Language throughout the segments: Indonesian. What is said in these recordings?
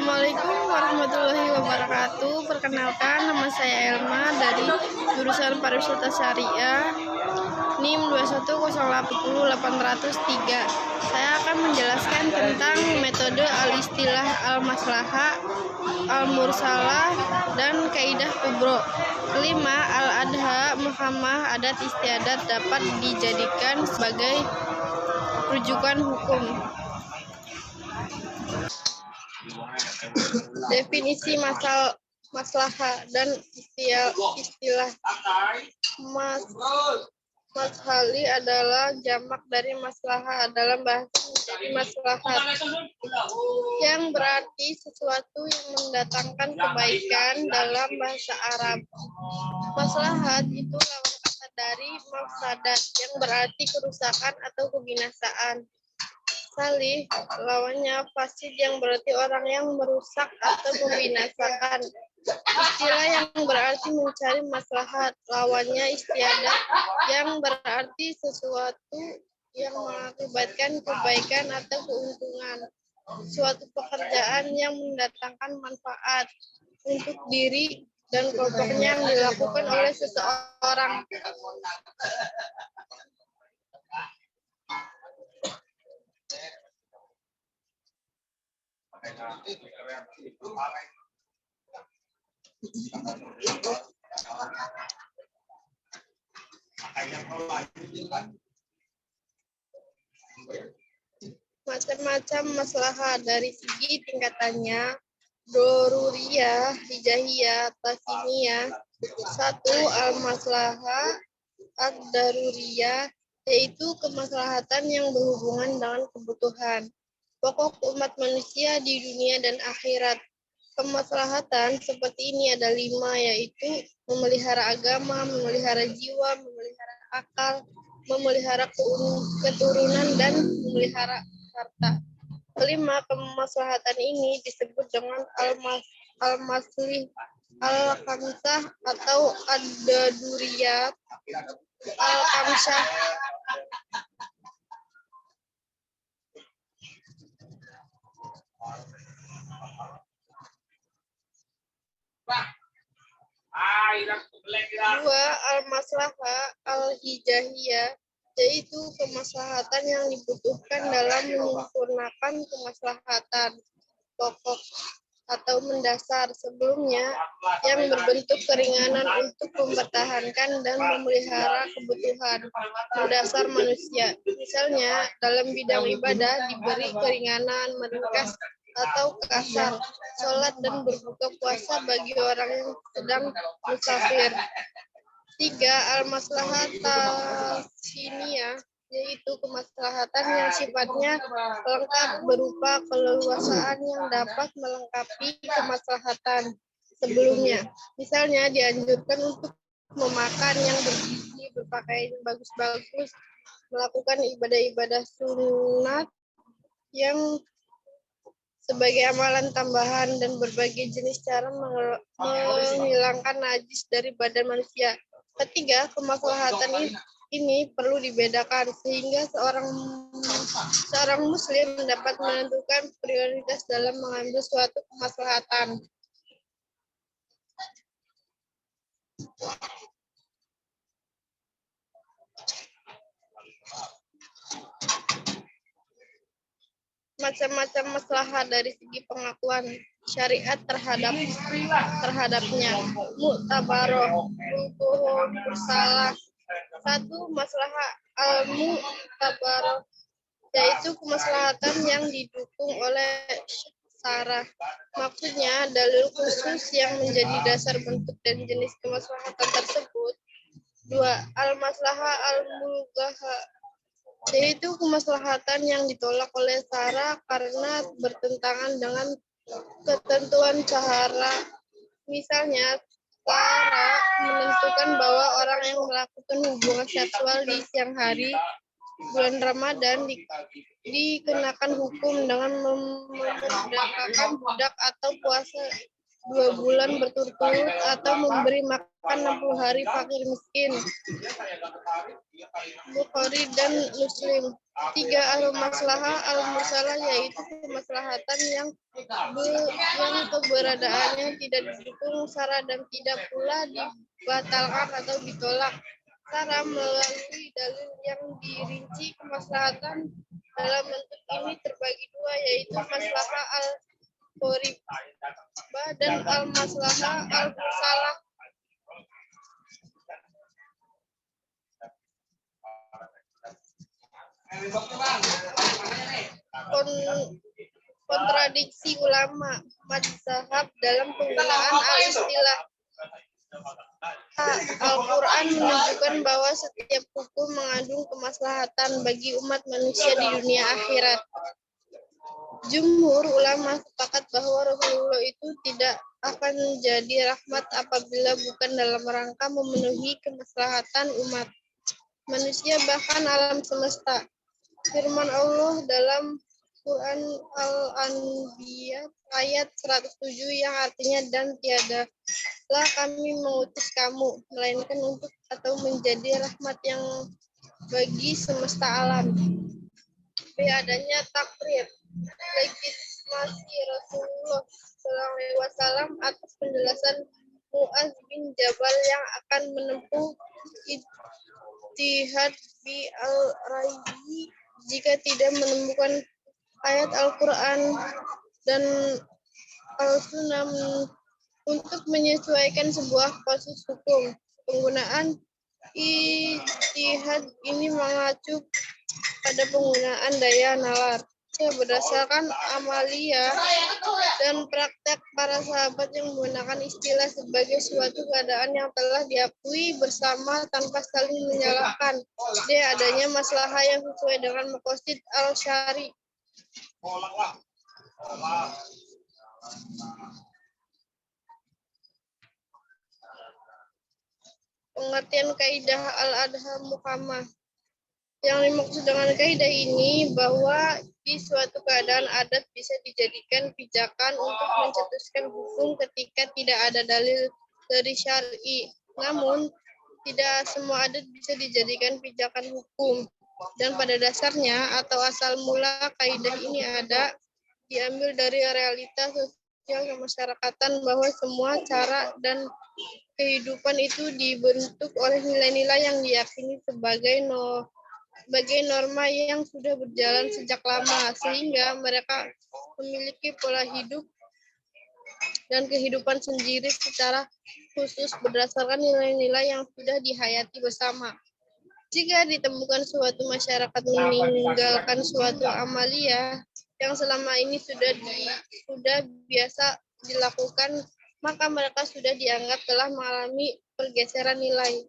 Assalamualaikum warahmatullahi wabarakatuh. Perkenalkan, nama saya Elma dari jurusan Pariwisata Syariah NIM 2100803. Saya akan menjelaskan tentang metode al-istilah, al-maslahah, al-mursalah, dan kaidah kubro. Kelima, al-adha, muhammah, adat istiadat dapat dijadikan sebagai rujukan hukum. Definisi maslahah dan istilah mashali adalah jamak dari maslahah, dalam bahasa menjadi maslahat, yang berarti sesuatu yang mendatangkan kebaikan dalam bahasa Arab. Maslahat itu lawan kata dari mafsadat, yang berarti kerusakan atau kebinasaan. Salih lawannya fasid, yang berarti orang yang merusak atau membinasakan. Istilah yang berarti mencari maslahat, lawannya istiadat, yang berarti sesuatu yang mengakibatkan kebaikan atau keuntungan. Suatu pekerjaan yang mendatangkan manfaat untuk diri dan kelompoknya yang dilakukan oleh seseorang. Macam-macam maslahah dari segi tingkatannya: doruriyah, hijaiyah, tasimiyah. 1. Al-maslahah ad-daruriyah, yaitu kemaslahatan yang berhubungan dengan kebutuhan pokok umat manusia di dunia dan akhirat. Kemaslahatan seperti ini ada 5, yaitu memelihara agama, memelihara jiwa, memelihara akal, memelihara keturunan, dan memelihara harta. Kelima, kemaslahatan ini disebut dengan al-maslih al-kamsah atau ad-daruriyat al-kamsah. Dua, al-maslahah al-hijaiyah, yaitu kemaslahatan yang dibutuhkan dalam menyempurnakan kemaslahatan pokok atau mendasar sebelumnya, yang berbentuk keringanan untuk mempertahankan dan memelihara kebutuhan mendasar manusia. Misalnya, dalam bidang ibadah diberi keringanan meringkas atau kasar, sholat dan berbuka puasa bagi orang yang sedang musafir. 3. Al-maslahat tasiniyah, yaitu kemaslahatan yang sifatnya lengkap berupa keleluasaan yang dapat melengkapi kemaslahatan sebelumnya. Misalnya, dianjurkan untuk memakan yang bergizi, berpakaian yang bagus-bagus, melakukan ibadah-ibadah sunat yang sebagai amalan tambahan, dan berbagai jenis cara menghilangkan najis dari badan manusia. Ketiga, kemaslahatan ini perlu dibedakan sehingga seorang muslim dapat menentukan prioritas dalam mengambil suatu kemaslahatan. Macam-macam maslahah dari segi pengakuan syariat terhadapnya. Mu'tabaroh, rukuh, bersalah. 1. Maslahah al-mu'tabaroh, yaitu kemaslahatan yang didukung oleh syarah. Maksudnya, dalil khusus yang menjadi dasar bentuk dan jenis kemaslahatan tersebut. 2. Al-maslahah al-mulghah, yaitu kemaslahatan yang ditolak oleh syara karena bertentangan dengan ketentuan syara. Misalnya, syara menentukan bahwa orang yang melakukan hubungan seksual di siang hari bulan Ramadan dikenakan hukum dengan memerdekakan budak atau puasa 2 bulan berturut-turut atau memberi makan 60 hari fakir miskin. Bukhari dan Muslim. 3 al-maslahah al-mursalah, yaitu kemaslahatan yang keberadaannya tidak didukung syarat dan tidak pula dibatalkan atau ditolak syarat melalui dalil yang dirinci. Kemaslahatan dalam bentuk ini terbagi 2, yaitu maslahah al-qoribah dan al-maslahah al-mursalah. Kontradiksi ulama mazhab dalam penggunaan al-istilah. Al-Quran menunjukkan bahwa setiap hukum mengandung kemaslahatan bagi umat manusia di dunia akhirat. Jumhur ulama sepakat bahwa Rasulullah itu tidak akan menjadi rahmat apabila bukan dalam rangka memenuhi kemaslahatan umat manusia bahkan alam semesta. Firman Allah dalam Quran Al-Anbiya ayat 107 yang artinya, dan tiadalah kami mengutus kamu melainkan untuk atau menjadi rahmat yang bagi semesta alam. Adanya takrir legitimasi Rasulullah SAW atas penjelasan Mu'adz bin Jabal yang akan menempuh ijtihad bi al-rayyi jika tidak menemukan ayat Al-Quran dan Al-Sunnah untuk menyesuaikan sebuah kasus hukum. Penggunaan ijtihad ini mengacu pada penggunaan daya nalar berdasarkan amalia dan praktek para sahabat yang menggunakan istilah sebagai suatu keadaan yang telah diakui bersama tanpa saling menyalahkan. Adanya maslahah yang sesuai dengan maqasid al-syari. Pengertian kaidah al-adha mukamah. Yang dimaksud dengan kaidah ini bahwa di suatu keadaan adat bisa dijadikan pijakan untuk mencetuskan hukum ketika tidak ada dalil dari syar'i. Namun, tidak semua adat bisa dijadikan pijakan hukum. Dan pada dasarnya atau asal mula kaidah ini diambil dari realita sosial kemasyarakatan bahwa semua cara dan kehidupan itu dibentuk oleh nilai-nilai yang diyakini sebagai norma yang sudah berjalan sejak lama, sehingga mereka memiliki pola hidup dan kehidupan sendiri secara khusus berdasarkan nilai-nilai yang sudah dihayati bersama. Jika ditemukan suatu masyarakat meninggalkan suatu amalia yang selama ini sudah biasa dilakukan, maka mereka sudah dianggap telah mengalami pergeseran nilai.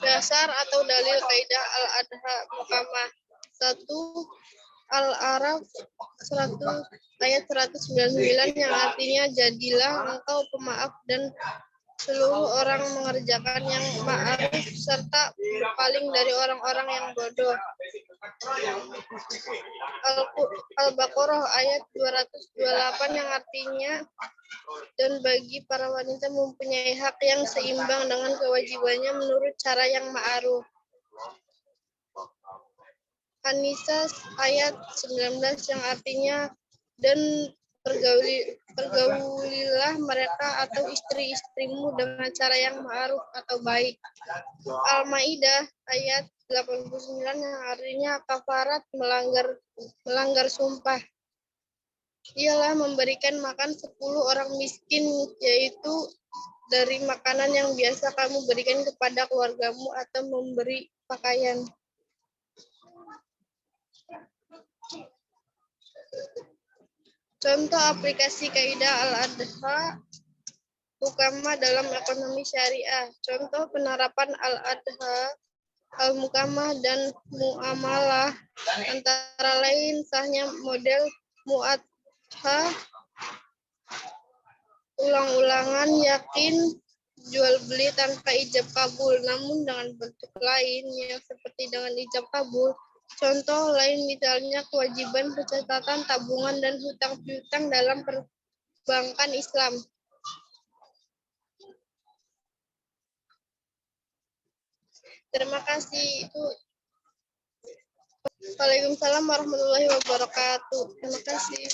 Dasar atau dalil kaidah al-adha mukamah. 1. Al-Araf 100 ayat 199 yang artinya, jadilah engkau pemaaf dan seluruh orang mengerjakan yang ma'ruf serta berpaling dari orang-orang yang bodoh. Al-Baqarah ayat 228 yang artinya, dan bagi para wanita mempunyai hak yang seimbang dengan kewajibannya menurut cara yang ma'ruf. An-Nisa ayat 19 yang artinya, dan pergaulilah mereka atau istri-istrimu dengan cara yang ma'ruf atau baik. Al-Maidah ayat 89 yang artinya kafarat melanggar sumpah ialah memberikan makan 10 orang miskin, yaitu dari makanan yang biasa kamu berikan kepada keluargamu atau memberi pakaian. Contoh aplikasi kaidah al-adha mukamah dalam ekonomi syariah. Contoh penerapan al-adha al-mukamah dan muamalah antara lain sahnya model mu'adha, ulang-ulangan, yakin, jual beli tanpa ijab kabul, namun dengan bentuk lain yang seperti dengan ijab kabul. Contoh lain misalnya kewajiban pencatatan tabungan dan hutang piutang dalam perbankan Islam. Terima kasih. Itu Waalaikumsalam warahmatullahi wabarakatuh. Terima kasih.